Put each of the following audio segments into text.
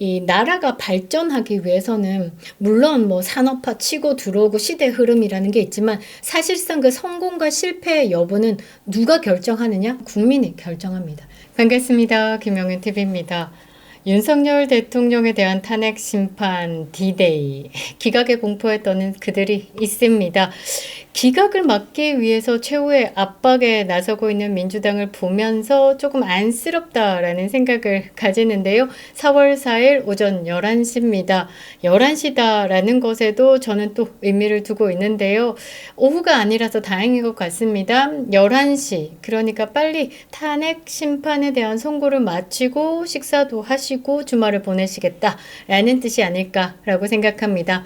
이 나라가 발전하기 위해서는 물론 뭐 산업화 치고 들어오고 시대 흐름이라는 게 있지만 사실상 그 성공과 실패의 여부는 누가 결정하느냐? 국민이 결정합니다. 반갑습니다. 김영윤 TV입니다. 윤석열 대통령에 대한 탄핵 심판 D-Day 기각의 공포에 떠는 그들이 있습니다. 기각을 막기 위해서 최후의 압박에 나서고 있는 민주당을 보면서 조금 안쓰럽다라는 생각을 가지는데요. 4월 4일 오전 11시입니다. 11시다라는 것에도 저는 또 의미를 두고 있는데요. 오후가 아니라서 다행인 것 같습니다. 11시, 그러니까 빨리 탄핵 심판에 대한 선고를 마치고 식사도 하시고 주말을 보내시겠다라는 뜻이 아닐까라고 생각합니다.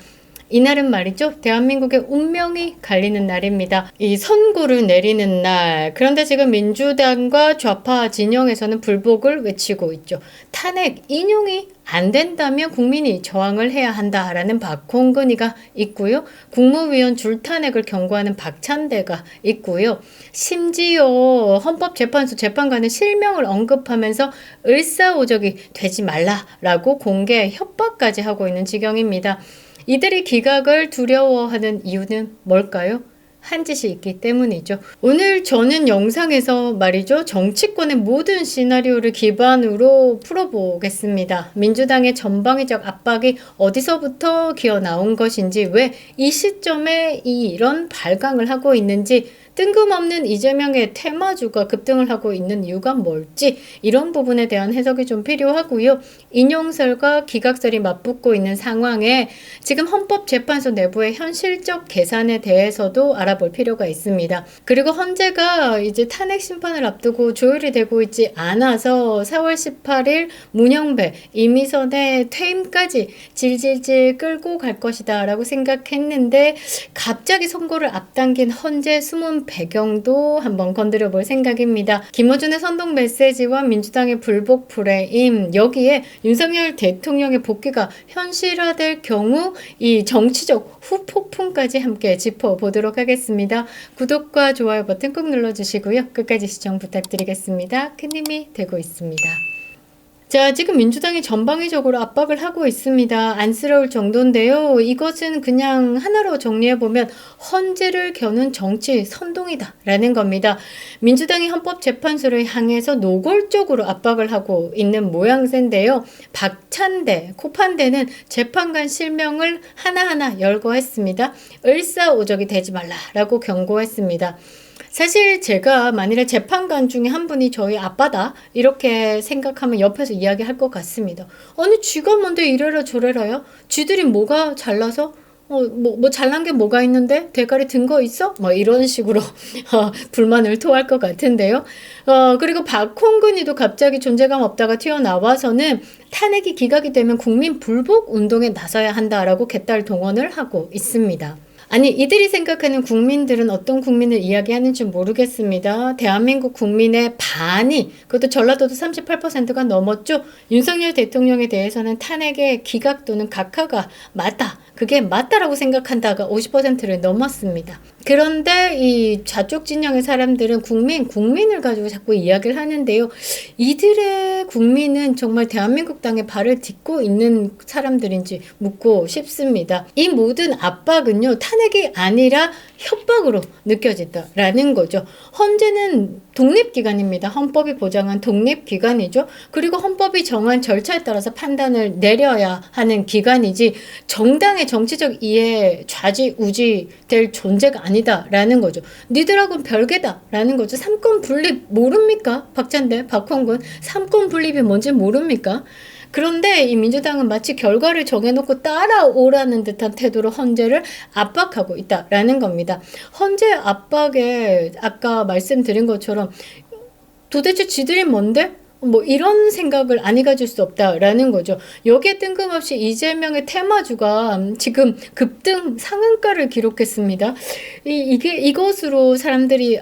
이날은 말이죠. 대한민국의 운명이 갈리는 날입니다. 이 선고를 내리는 날. 그런데 지금 민주당과 좌파 진영에서는 불복을 외치고 있죠. 탄핵 인용이 안 된다면 국민이 저항을 해야 한다라는 박홍근이가 있고요. 국무위원 줄탄핵을 경고하는 박찬대가 있고요. 심지어 헌법재판소 재판관의 실명을 언급하면서 을사오적이 되지 말라라고 공개 협박까지 하고 있는 지경입니다. 이들이 기각을 두려워하는 이유는 뭘까요? 한 짓이 있기 때문이죠. 오늘 저는 영상에서 말이죠. 정치권의 모든 시나리오를 기반으로 풀어보겠습니다. 민주당의 전방위적 압박이 어디서부터 기어 나온 것인지, 왜 이 시점에 이런 발광을 하고 있는지, 뜬금없는 이재명의 테마주가 급등을 하고 있는 이유가 뭘지, 이런 부분에 대한 해석이 좀 필요하고요. 인용설과 기각설이 맞붙고 있는 상황에 지금 헌법재판소 내부의 현실적 계산에 대해서도 알아볼 필요가 있습니다. 그리고 헌재가 이제 탄핵 심판을 앞두고 조율이 되고 있지 않아서 4월 18일 문영배, 이미선의 퇴임까지 질질질 끌고 갈 것이다 라고 생각했는데, 갑자기 선고를 앞당긴 헌재 숨은 배경도 한번 건드려 볼 생각입니다. 김어준의 선동 메시지와 민주당의 불복 프레임, 여기에 윤석열 대통령의 복귀가 현실화될 경우 이 정치적 후폭풍까지 함께 짚어보도록 하겠습니다. 구독과 좋아요 버튼 꼭 눌러주시고요. 끝까지 시청 부탁드리겠습니다. 큰 힘이 되고 있습니다. 자, 지금 민주당이 전방위적으로 압박을 하고 있습니다. 안쓰러울 정도인데요. 이것은 그냥 하나로 정리해보면 헌재를 겨눈 정치 선동이다 라는 겁니다. 민주당이 헌법재판소를 향해서 노골적으로 압박을 하고 있는 모양새인데요. 박찬대, 코판대는 재판관 실명을 하나하나 열거했습니다. 을사오적이 되지 말라라고 경고했습니다. 사실 제가 만일에 재판관 중에 한 분이 저희 아빠다 이렇게 생각하면 옆에서 이야기할 것 같습니다. 아니 쥐가 뭔데 이래라 저래라요? 쥐들이 뭐가 잘나서? 뭐 잘난 게 뭐가 있는데? 대가리 든 거 있어? 뭐 이런 식으로 불만을 토할 것 같은데요. 그리고 박홍근이도 갑자기 존재감 없다가 튀어나와서는 탄핵이 기각이 되면 국민 불복 운동에 나서야 한다라고 개딸 동원을 하고 있습니다. 아니 이들이 생각하는 국민들은 어떤 국민을 이야기하는지 모르겠습니다. 대한민국 국민의 반이, 그것도 전라도도 38%가 넘었죠. 윤석열 대통령에 대해서는 탄핵의 기각 또는 각하가 맞다, 그게 맞다라고 생각한다가 50%를 넘었습니다. 그런데 이 좌쪽 진영의 사람들은 국민을 가지고 자꾸 이야기를 하는데요. 이들의 국민은 정말 대한민국 땅에 발을 딛고 있는 사람들인지 묻고 싶습니다. 이 모든 압박은요, 탄핵이 아니라 협박으로 느껴진다라는 거죠. 헌재는 독립기관입니다. 헌법이 보장한 독립기관이죠. 그리고 헌법이 정한 절차에 따라서 판단을 내려야 하는 기관이지 정당의 정치적 이해에 좌지우지 될 존재가 아니다라는 거죠. 니들하고는 별개다라는 거죠. 삼권 분립 모릅니까? 박찬대, 박홍근. 삼권 분립이 뭔지 모릅니까? 그런데 이 민주당은 마치 결과를 정해놓고 따라오라는 듯한 태도로 헌재를 압박하고 있다라는 겁니다. 헌재 압박에 아까 말씀드린 것처럼 도대체 지들이 뭔데? 뭐 이런 생각을 안 해가질 수 없다라는 거죠. 여기에 뜬금없이 이재명의 테마주가 지금 급등 상한가를 기록했습니다. 이것으로 사람들이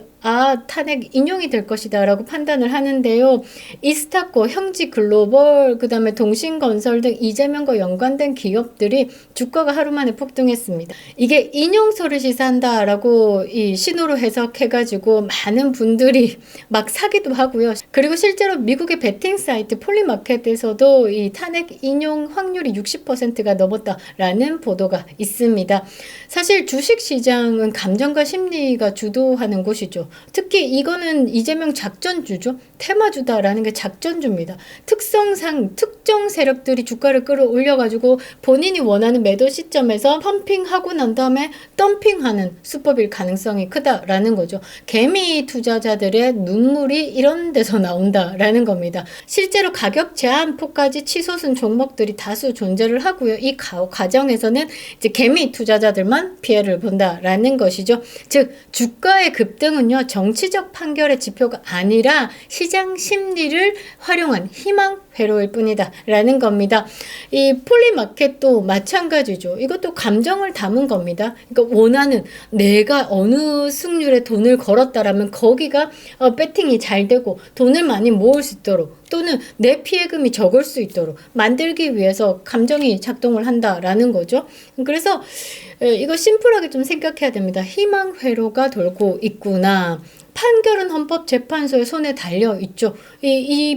탄핵 인용이 될 것이다 라고 판단을 하는데요. 이스타코, 형지글로벌, 그 다음에 동신건설 등 이재명과 연관된 기업들이 주가가 하루 만에 폭등했습니다. 이게 인용설을 시사한다 라고 이 신호로 해석해가지고 많은 분들이 막 사기도 하고요. 그리고 실제로 미국의 베팅 사이트 폴리마켓에서도 이 탄핵 인용 확률이 60%가 넘었다라는 보도가 있습니다. 사실 주식시장은 감정과 심리가 주도하는 곳이죠. 특히 이거는 이재명 작전주죠. 테마주다라는 게 작전주입니다. 특성상 특정 세력들이 주가를 끌어올려가지고 본인이 원하는 매도 시점에서 펌핑하고 난 다음에 덤핑하는 수법일 가능성이 크다라는 거죠. 개미 투자자들의 눈물이 이런 데서 나온다라는 겁니다. 실제로 가격 제한폭까지 치솟은 종목들이 다수 존재를 하고요. 이 과정에서는 이제 개미 투자자들만 피해를 본다라는 것이죠. 즉 주가의 급등은요, 정치적 판결의 지표가 아니라 시장 심리를 활용한 희망 회로일 뿐이다 라는 겁니다. 이 폴리마켓도 마찬가지죠. 이것도 감정을 담은 겁니다. 그러니까 원하는, 내가 어느 승률에 돈을 걸었다라면 거기가 배팅이 잘 되고 돈을 많이 모을 수 있도록, 또는 내 피해금이 적을 수 있도록 만들기 위해서 감정이 작동을 한다라는 거죠. 그래서 이거 심플하게 좀 생각해야 됩니다. 희망 회로가 돌고 있구나. 판결은 헌법재판소의 손에 달려 있죠.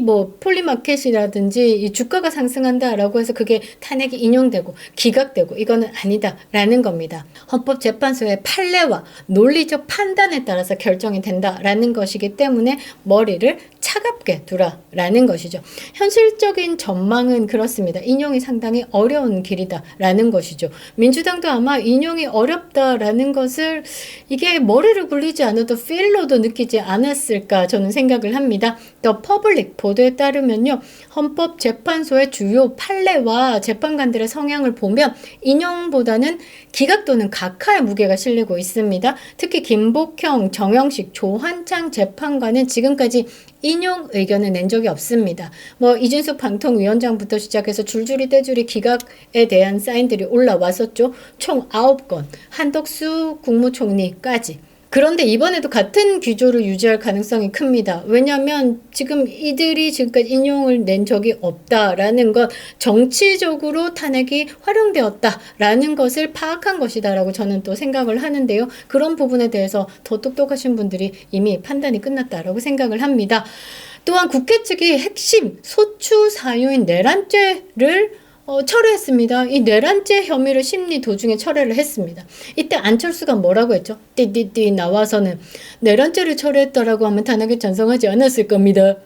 뭐 폴리마켓이라든지 이 주가가 상승한다라고 해서 그게 탄핵이 인용되고 기각되고 이거는 아니다라는 겁니다. 헌법재판소의 판례와 논리적 판단에 따라서 결정이 된다라는 것이기 때문에 머리를 차갑게 두라라는 것이죠. 현실적인 전망은 그렇습니다. 인용이 상당히 어려운 길이다라는 것이죠. 민주당도 아마 인용이 어렵다라는 것을 이게 머리를 굴리지 않아도 필로도 느끼지 않았을까 저는 생각을 합니다. 더 퍼블릭 보도에 따르면요, 헌법재판소의 주요 판례와 재판관들의 성향을 보면 인용보다는 기각 또는 각하의 무게가 실리고 있습니다. 특히 김복형, 정영식, 조한창 재판관은 지금까지 인용 의견을 낸 적이 없습니다. 뭐 이준석 방통위원장부터 시작해서 줄줄이 떼줄이 기각에 대한 사인들이 올라왔었죠. 총 9건, 한덕수 국무총리까지. 그런데 이번에도 같은 기조를 유지할 가능성이 큽니다. 왜냐하면 지금 이들이 지금까지 인용을 낸 적이 없다라는 것, 정치적으로 탄핵이 활용되었다라는 것을 파악한 것이다라고 저는 또 생각을 하는데요. 그런 부분에 대해서 더 똑똑하신 분들이 이미 판단이 끝났다라고 생각을 합니다. 또한 국회 측이 핵심 소추 사유인 내란죄를 철회했습니다. 이 내란죄 혐의를 심리 도중에 철회를 했습니다. 이때 안철수가 뭐라고 했죠? 띠띠띠 나와서는 내란죄를 철회했다라고 하면 탄핵에 찬성하지 않았을 겁니다.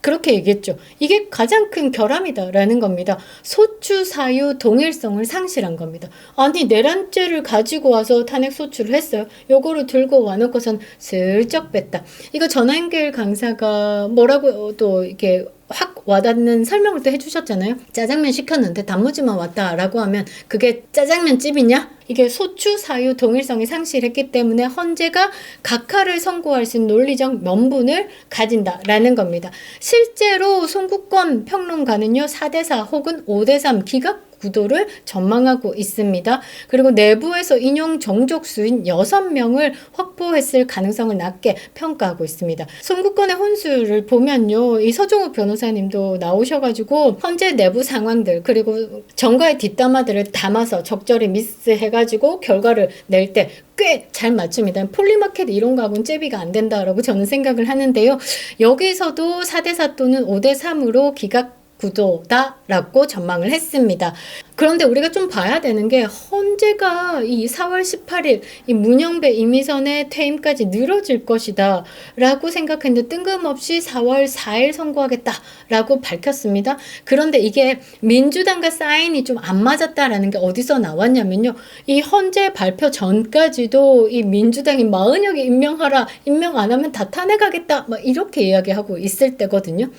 그렇게 얘기했죠. 이게 가장 큰 결함이다라는 겁니다. 소추 사유 동일성을 상실한 겁니다. 아니 내란죄를 가지고 와서 탄핵 소추를 했어요. 요거를 들고 와놓고선 슬쩍 뺐다. 이거 전한길 강사가 뭐라고 또 이렇게 확 와닿는 설명을 또 해주셨잖아요. 짜장면 시켰는데 단무지만 왔다라고 하면 그게 짜장면 집이냐? 이게 소추 사유 동일성이 상실했기 때문에 헌재가 각하를 선고할 수 있는 논리적 명분을 가진다라는 겁니다. 실제로 송국권 평론가는요, 4대4 혹은 5대3 기각 구도를 전망하고 있습니다. 그리고 내부에서 인용 정족수인 6명을 확보했을 가능성을 낮게 평가하고 있습니다. 송국권의 혼수를 보면요, 이 서종욱 변호사님도 나오셔가지고 헌재 내부 상황들 그리고 정가의 뒷담화들을 담아서 적절히 믹스해가지고 결과를 낼 때 꽤 잘 맞춥니다. 폴리마켓 이런 거하고는 잽이가 안 된다라고 저는 생각을 하는데요. 여기서도 4대4 또는 5대3으로 기각 구도다라고 전망을 했습니다. 그런데 우리가 좀 봐야 되는 게 헌재가 이 4월 18일 이 문영배 이미선의 퇴임까지 늘어질 것이다 라고 생각했는데 뜬금없이 4월 4일 선고하겠다라고 밝혔습니다. 그런데 이게 민주당과 사인이 좀 안 맞았다라는 게 어디서 나왔냐면요, 이 헌재 발표 전까지도 이 민주당이 40여개 임명하라, 임명 안 하면 다 탄핵하겠다 막 이렇게 이야기하고 있을 때거든요.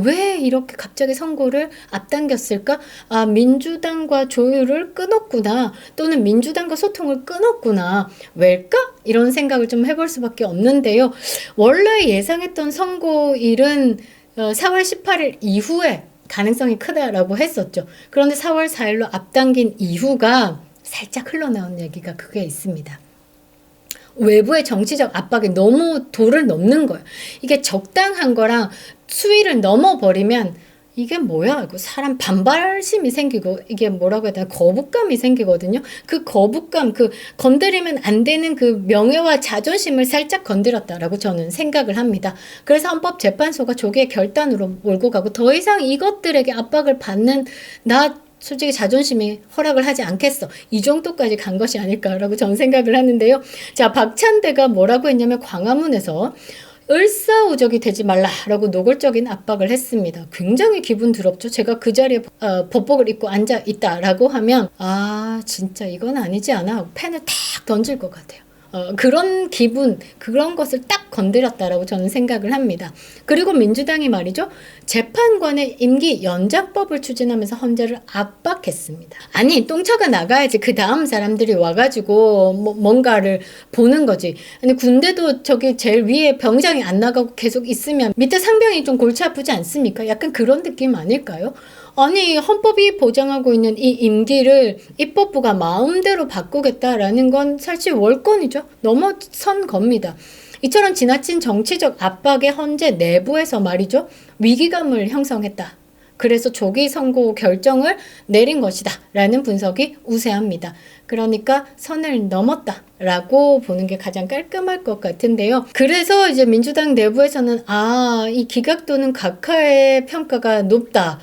왜 이렇게 갑자기 선고를 앞당겼을까? 민주당과 조율을 끊었구나. 또는 민주당과 소통을 끊었구나. 왜일까? 이런 생각을 좀 해볼 수밖에 없는데요. 원래 예상했던 선고일은 4월 18일 이후에 가능성이 크다라고 했었죠. 그런데 4월 4일로 앞당긴 이후가 살짝 흘러나온 얘기가 그게 있습니다. 외부의 정치적 압박이 너무 도를 넘는 거예요. 이게 적당한 거랑 수위를 넘어버리면 이게 뭐야? 이거 사람 반발심이 생기고 이게 뭐라고 해야 되나? 거부감이 생기거든요. 그 거부감, 그 건드리면 안 되는 그 명예와 자존심을 살짝 건드렸다라고 저는 생각을 합니다. 그래서 헌법재판소가 조기의 결단으로 몰고 가고 더 이상 이것들에게 압박을 받는 나 솔직히 자존심이 허락을 하지 않겠어. 이 정도까지 간 것이 아닐까라고 저는 생각을 하는데요. 자, 박찬대가 뭐라고 했냐면 광화문에서 을사오적이 되지 말라라고 노골적인 압박을 했습니다. 굉장히 기분 더럽죠. 제가 그 자리에 법복을 입고 앉아 있다라고 하면 진짜 이건 아니지 않아 하고 펜을 탁 던질 것 같아요. 그런 기분, 그런 것을 딱 건드렸다라고 저는 생각을 합니다. 그리고 민주당이 말이죠. 재판관의 임기 연장법을 추진하면서 헌재를 압박했습니다. 아니, 똥차가 나가야지 그 다음 사람들이 와가지고 뭔가를 보는 거지. 아니, 군대도 저기 제일 위에 병장이 안 나가고 계속 있으면 밑에 상병이 좀 골치 아프지 않습니까? 약간 그런 느낌 아닐까요? 아니, 헌법이 보장하고 있는 이 임기를 입법부가 마음대로 바꾸겠다라는 건 사실 월권이죠. 넘어선 겁니다. 이처럼 지나친 정치적 압박에 헌재 내부에서 말이죠. 위기감을 형성했다. 그래서 조기 선고 결정을 내린 것이다 라는 분석이 우세합니다. 그러니까 선을 넘었다라고 보는 게 가장 깔끔할 것 같은데요. 그래서 이제 민주당 내부에서는 이 기각 또는 각하의 평가가 높다.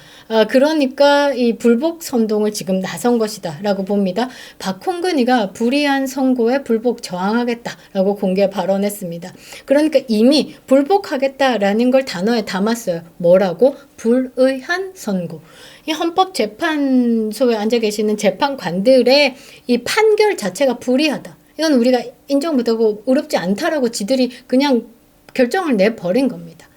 그러니까 이 불복 선동을 지금 나선 것이다 라고 봅니다. 박홍근이가 불이한 선고에 불복 저항하겠다라고 공개 발언했습니다. 그러니까 이미 불복하겠다라는 걸 단어에 담았어요. 뭐라고? 불의한 선고. 이 헌법재판소에 앉아 계시는 재판관들의 이 판결 자체가 불이하다. 이건 우리가 인정 못하고 어렵지 않다라고 지들이 그냥 결정을 내버린 겁니다.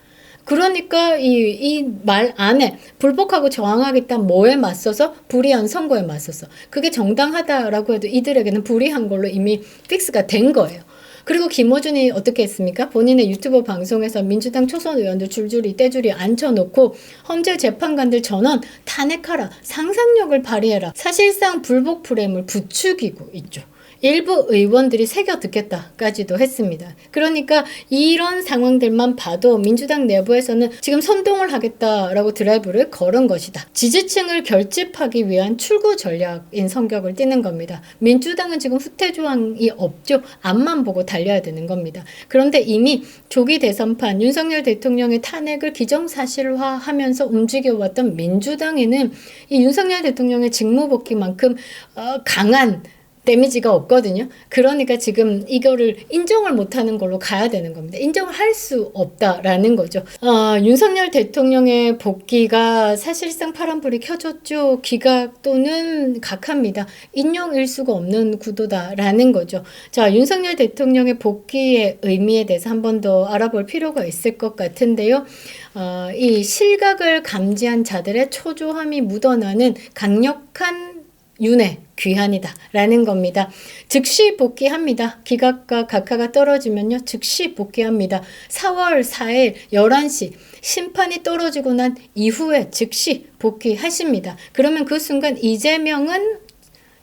그러니까 이 말 안에 불복하고 저항하겠다 뭐에 맞서서 불이한 선고에 맞서서 그게 정당하다라고 해도 이들에게는 불이한 걸로 이미 픽스가 된 거예요. 그리고 김어준이 어떻게 했습니까? 본인의 유튜브 방송에서 민주당 초선 의원들 줄줄이 떼줄이 앉혀놓고 헌재 재판관들 전원 탄핵하라, 상상력을 발휘해라, 사실상 불복 프레임을 부추기고 있죠. 일부 의원들이 새겨 듣겠다까지도 했습니다. 그러니까 이런 상황들만 봐도 민주당 내부에서는 지금 선동을 하겠다라고 드라이브를 걸은 것이다. 지지층을 결집하기 위한 출구 전략인 성격을 띠는 겁니다. 민주당은 지금 후퇴 조항이 없죠. 앞만 보고 달려야 되는 겁니다. 그런데 이미 조기 대선판 윤석열 대통령의 탄핵을 기정사실화하면서 움직여왔던 민주당에는 이 윤석열 대통령의 직무복귀만큼 강한 데미지가 없거든요. 그러니까 지금 이거를 인정을 못하는 걸로 가야 되는 겁니다. 인정을 할 수 없다라는 거죠. 윤석열 대통령의 복귀가 사실상 파란불이 켜졌죠. 기각 또는 각하입니다. 인용일 수가 없는 구도다라는 거죠. 자, 윤석열 대통령의 복귀의 의미에 대해서 한 번 더 알아볼 필요가 있을 것 같은데요. 이 실각을 감지한 자들의 초조함이 묻어나는 강력한 윤회 귀환이다 라는 겁니다. 즉시 복귀합니다. 기각과 각하가 떨어지면요 즉시 복귀합니다. 4월 4일 11시 심판이 떨어지고 난 이후에 즉시 복귀하십니다. 그러면 그 순간 이재명은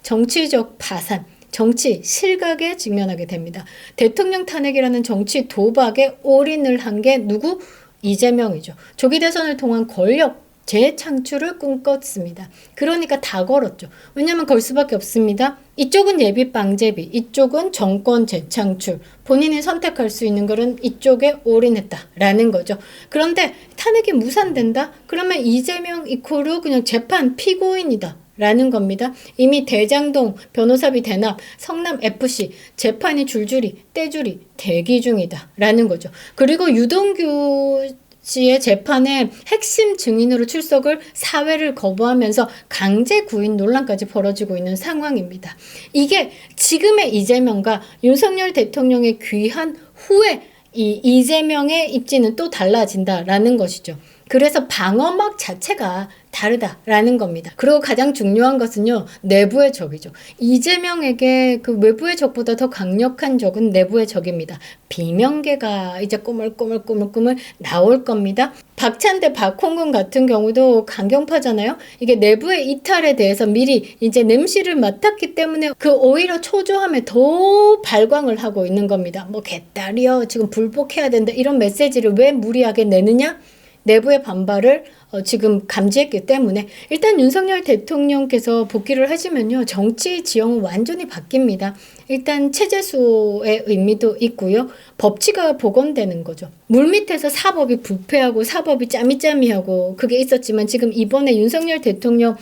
정치적 파산, 정치 실각에 직면하게 됩니다. 대통령 탄핵이라는 정치 도박에 올인을 한 게 누구? 이재명이죠. 조기 대선을 통한 권력 재창출을 꿈꿨습니다. 그러니까 다 걸었죠. 왜냐하면 걸 수밖에 없습니다. 이쪽은 예비 방제비, 이쪽은 정권 재창출. 본인이 선택할 수 있는 것은 이쪽에 올인했다라는 거죠. 그런데 탄핵이 무산된다? 그러면 이재명 이코르 그냥 재판 피고인이다. 라는 겁니다. 이미 대장동 변호사비 대납, 성남FC 재판이 줄줄이 떼줄이 대기 중이다. 라는 거죠. 그리고 유동규 씨의 재판에 핵심 증인으로 출석을 사회를 거부하면서 강제 구인 논란까지 벌어지고 있는 상황입니다. 이게 지금의 이재명과 윤석열 대통령의 귀한 후에 이 이재명의 입지는 또 달라진다라는 것이죠. 그래서 방어막 자체가 다르다라는 겁니다. 그리고 가장 중요한 것은요, 내부의 적이죠. 이재명에게 그 외부의 적보다 더 강력한 적은 내부의 적입니다. 비명계가 이제 꾸물꾸물 나올 겁니다. 박찬대, 박홍근 같은 경우도 강경파잖아요. 이게 내부의 이탈에 대해서 미리 이제 냄새를 맡았기 때문에 그 오히려 초조함에 더 발광을 하고 있는 겁니다. 뭐 개딸이여 지금 불복해야 된다 이런 메시지를 왜 무리하게 내느냐? 내부의 반발을 지금 감지했기 때문에 일단 윤석열 대통령께서 복귀를 하시면요, 정치 지형은 완전히 바뀝니다. 일단 체제수의 의미도 있고요, 법치가 복원되는 거죠. 물밑에서 사법이 부패하고 사법이 짜미짜미하고 그게 있었지만 지금 이번에 윤석열 대통령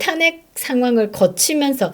탄핵 상황을 거치면서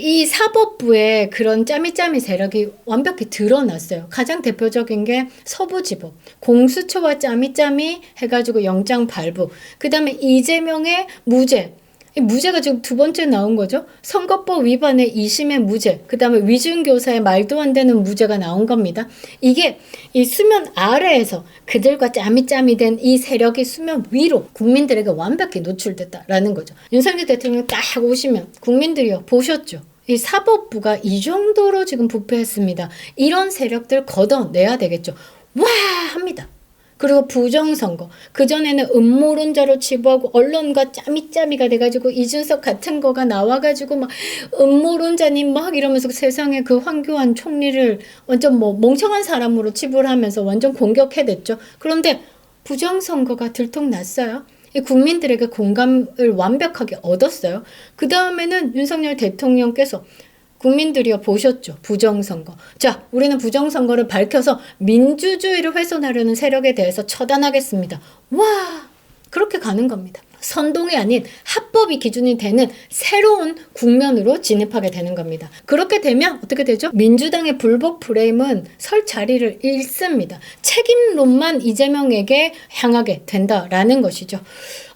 이 사법부의 그런 짜미짜미 세력이 완벽히 드러났어요. 가장 대표적인 게 서부지법, 공수처와 짜미짜미 해가지고 영장 발부, 그 다음에 이재명의 무죄, 이 무죄가 지금 두 번째 나온 거죠. 선거법 위반의 2심의 무죄, 그 다음에 위준교사의 말도 안 되는 무죄가 나온 겁니다. 이게 이 수면 아래에서 그들과 짜미짜미 된 이 세력이 수면 위로 국민들에게 완벽히 노출됐다라는 거죠. 윤석열 대통령 딱 오시면 국민들이요 보셨죠. 이 사법부가 이 정도로 지금 부패했습니다. 이런 세력들 걷어내야 되겠죠. 와 합니다. 그리고 부정선거, 그전에는 음모론자로 치부하고 언론과 짜미짜미가 돼가지고 이준석 같은 거가 나와가지고 막 음모론자님 막 이러면서 세상에 그 황교안 총리를 완전 뭐 멍청한 사람으로 치부를 하면서 완전 공격해댔죠. 그런데 부정선거가 들통났어요. 이 국민들에게 공감을 완벽하게 얻었어요. 그 다음에는 윤석열 대통령께서 국민들이요 보셨죠. 부정선거. 자, 우리는 부정선거를 밝혀서 민주주의를 훼손하려는 세력에 대해서 처단하겠습니다. 와, 그렇게 가는 겁니다. 선동이 아닌 합법이 기준이 되는 새로운 국면으로 진입하게 되는 겁니다. 그렇게 되면 어떻게 되죠? 민주당의 불복 프레임은 설 자리를 잃습니다. 책임론만 이재명에게 향하게 된다라는 것이죠.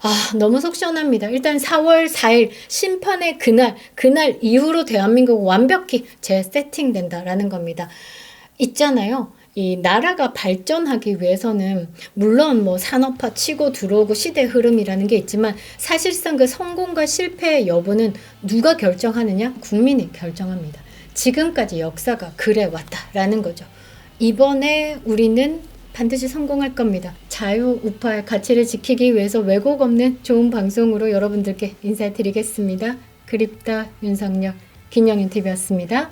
아, 너무 속 시원합니다. 일단 4월 4일 심판의 그날 이후로 대한민국 완벽히 재세팅된다라는 겁니다. 있잖아요. 이 나라가 발전하기 위해서는 물론 뭐 산업화 치고 들어오고 시대 흐름이라는 게 있지만 사실상 그 성공과 실패의 여부는 누가 결정하느냐? 국민이 결정합니다. 지금까지 역사가 그래 왔다라는 거죠. 이번에 우리는 반드시 성공할 겁니다. 자유우파의 가치를 지키기 위해서 왜곡 없는 좋은 방송으로 여러분들께 인사드리겠습니다. 그립다 윤석열, 김영윤TV였습니다.